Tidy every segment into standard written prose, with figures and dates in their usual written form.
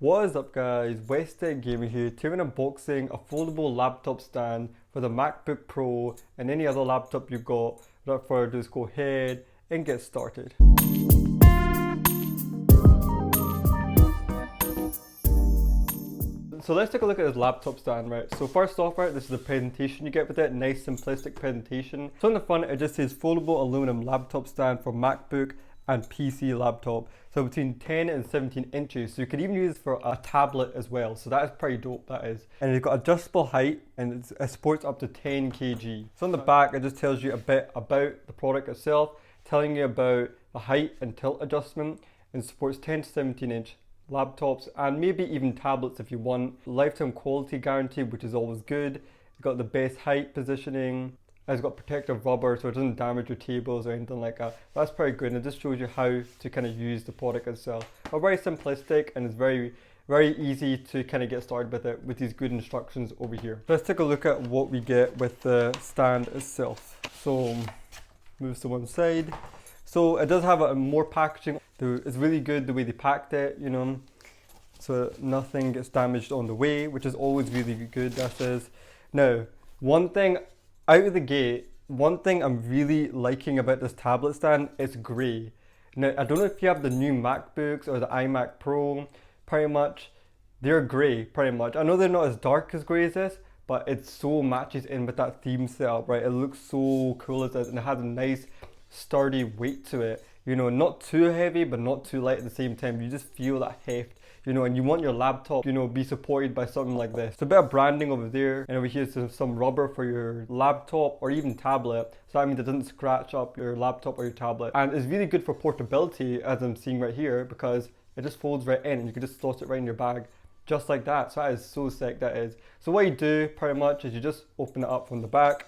What is up guys, Westtech Gamer here, doing an unboxing a foldable laptop stand for the MacBook Pro and any other laptop you've got. Without further ado, let's go ahead and get started. So let's take a look at this laptop stand, right? So first off, right, this is the presentation you get with it, nice simplistic presentation. So on the front it just says foldable aluminum laptop stand for MacBook and PC laptop, so between 10 and 17 inches, so you could even use it for a tablet as well, so that is pretty dope, that is. And it's got adjustable height and it supports up to 10 kg. So on the back it just tells you a bit about the product itself, telling you about the height and tilt adjustment, and supports 10 to 17 inch laptops and maybe even tablets if you want. Lifetime quality guarantee, which is always good. It's got the best height positioning. It's got protective rubber so it doesn't damage your tables or anything like that. That's pretty good, and it just shows you how to kind of use the product itself. But very simplistic, and it's very easy to kind of get started with it with these good instructions over here. Let's take a look at what we get with the stand itself. So moves to one side. So it does have more packaging. It's really good the way they packed it, you know, so nothing gets damaged on the way, which is always really good, that is. Now, one thing out of the gate, one thing I'm really liking about this tablet stand, it's grey. Now, I don't know if you have the new MacBooks or the iMac Pro, pretty much, they're grey, pretty much. I know they're not as dark as grey as this, but it so matches in with that theme setup, right? It looks so cool as this, and it has a nice sturdy weight to it. You know, not too heavy, but not too light at the same time. You just feel that heft. You know, and you want your laptop, you know, be supported by something like this. So a bit of branding over there, and over here some rubber for your laptop or even tablet. So that means it doesn't scratch up your laptop or your tablet. And it's really good for portability, as I'm seeing right here, because it just folds right in and you can just slot it right in your bag, just like that. So that is so sick, that is. So what you do pretty much is you just open it up from the back,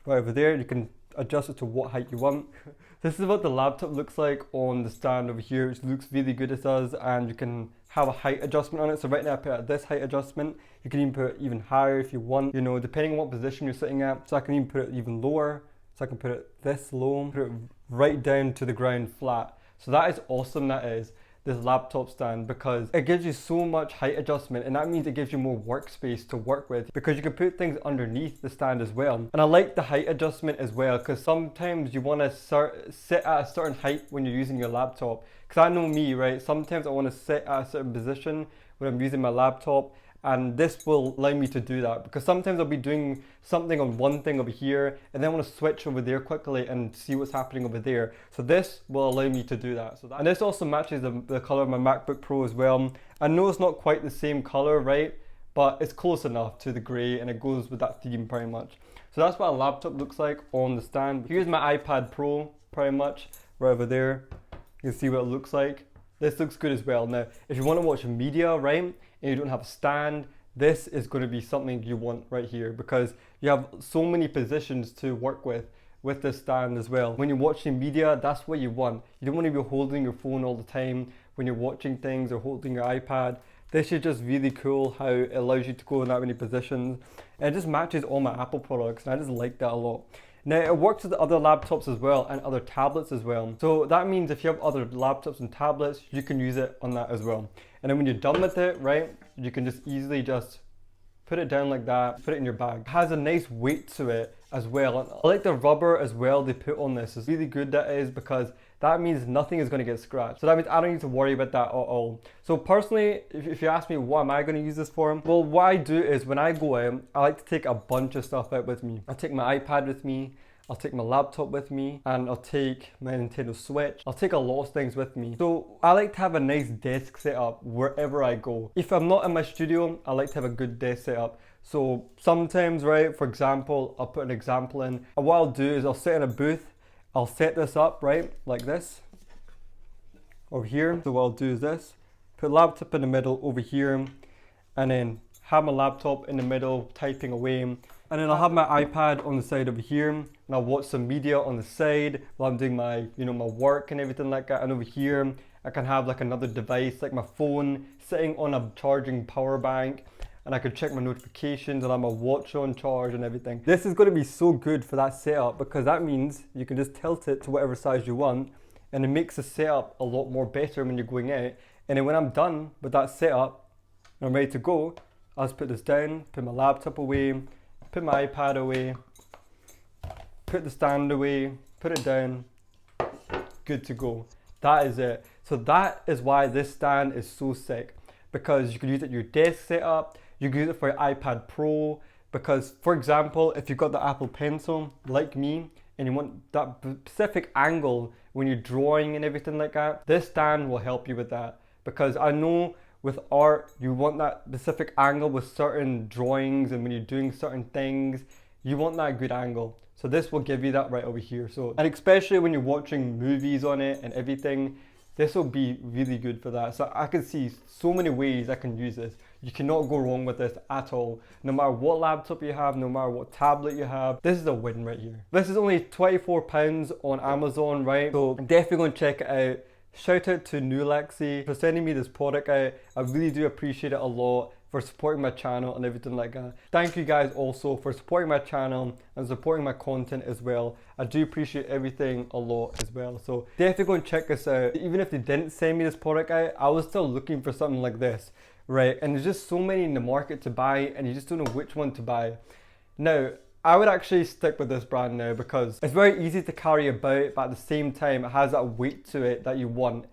right over there. You can adjust it to what height you want. This is what the laptop looks like on the stand over here. It looks really good, it does, and you can have a height adjustment on it. So right now I put it at this height adjustment. You can even put it even higher if you want, you know, depending on what position you're sitting at. So I can even put it even lower. So I can put it this low, put it right down to the ground flat. So that is awesome, that is, this laptop stand, because it gives you so much height adjustment, and that means it gives you more workspace to work with, because you can put things underneath the stand as well. And I like the height adjustment as well, because sometimes you want to sit at a certain height when you're using your laptop. Because I know me, right, sometimes I want to sit at a certain position when I'm using my laptop, and this will allow me to do that, because sometimes I'll be doing something on one thing over here and then I want to switch over there quickly and see what's happening over there. So this will allow me to do that. And this also matches the color of my MacBook Pro as well. I know it's not quite the same color, right, but it's close enough to the grey, and it goes with that theme pretty much. So that's what a laptop looks like on the stand. Here's my iPad Pro pretty much right over there. You can see what it looks like. This looks good as well. Now, if you want to watch media, right, and you don't have a stand, this is going to be something you want right here, because you have so many positions to work with this stand as well. When you're watching media, that's what you want. You don't want to be holding your phone all the time when you're watching things or holding your iPad. This is just really cool how it allows you to go in that many positions. And it just matches all my Apple products, and I just like that a lot. Now, it works with other laptops as well and other tablets as well. So that means if you have other laptops and tablets, you can use it on that as well. And then when you're done with it, right, you can just easily just put it down like that, put it in your bag. It has a nice weight to it as well. I like the rubber as well they put on this. It's really good, that is, because that means nothing is going to get scratched. So that means I don't need to worry about that at all. So personally, if you ask me what am I going to use this for, well, what I do is when I go out, I like to take a bunch of stuff out with me. I take my iPad with me, I'll take my laptop with me, and I'll take my Nintendo Switch. I'll take a lot of things with me. So I like to have a nice desk setup wherever I go. If I'm not in my studio, I like to have a good desk setup. So sometimes, right, for example, I'll put an example in. And what I'll do is I'll sit in a booth, I'll set this up, right, like this, over here. So what I'll do is this, put laptop in the middle over here, and then have my laptop in the middle, typing away. And then I'll have my iPad on the side over here, and I'll watch some media on the side while I'm doing my, you know, my work and everything like that. And over here, I can have like another device, like my phone, sitting on a charging power bank, and I could check my notifications and have my watch on charge and everything. This is going to be so good for that setup, because that means you can just tilt it to whatever size you want, and it makes the setup a lot more better when you're going out. And then when I'm done with that setup, and I'm ready to go, I'll just put this down, put my laptop away, put my iPad away, put the stand away, put it down, good to go. That is it. So that is why this stand is so sick, because you can use it in your desk setup, you can use it for your iPad Pro, because for example, if you've got the Apple Pencil, like me, and you want that specific angle when you're drawing and everything like that, this stand will help you with that. Because I know with art, you want that specific angle with certain drawings, and when you're doing certain things, you want that good angle. So this will give you that right over here. So, and especially when you're watching movies on it and everything, this will be really good for that. So I can see so many ways I can use this. You cannot go wrong with this at all. No matter what laptop you have, no matter what tablet you have, this is a win right here. This is only £24 on Amazon, right? So I'm definitely going to check it out. Shout out to Nulaxy for sending me this product out. I really do appreciate it a lot, for supporting my channel and everything like that. Thank you guys also for supporting my channel and supporting my content as well. I do appreciate everything a lot as well. So definitely go and check this out. Even if they didn't send me this product out, I was still looking for something like this, right? And there's just so many in the market to buy, and you just don't know which one to buy. Now, I would actually stick with this brand now, because it's very easy to carry about, but at the same time, it has that weight to it that you want,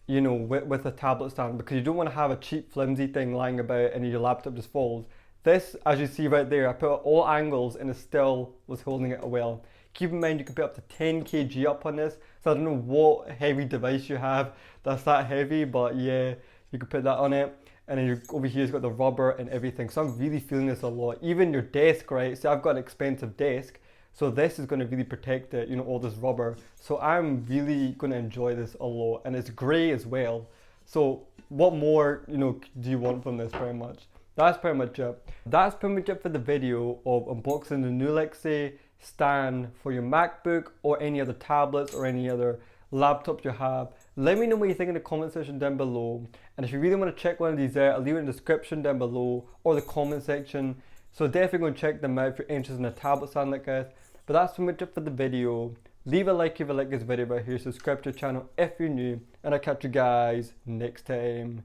you know, with a tablet stand, because you don't want to have a cheap flimsy thing lying about and your laptop just falls. This, as you see right there, I put it at all angles and it still was holding it well. Keep in mind you can put up to 10 kg up on this, so I don't know what heavy device you have that's that heavy, but yeah, you can put that on it. And then over here, it's got the rubber and everything. So I'm really feeling this a lot. Even your desk, right? So I've got an expensive desk, so this is going to really protect it, you know, all this rubber. So I'm really going to enjoy this a lot, and it's grey as well. So what more, you know, do you want from this? Pretty much. That's pretty much it. That's pretty much it for the video of unboxing the Nulaxy stand for your MacBook or any other tablets or any other laptops you have. Let me know what you think in the comment section down below, and if you really want to check one of these out, I'll leave it in the description down below or the comment section. So definitely go and check them out if you're interested in a tablet stand like this. But that's pretty much it for the video. Leave a like if you like this video right here, subscribe to the channel if you're new, and I'll catch you guys next time.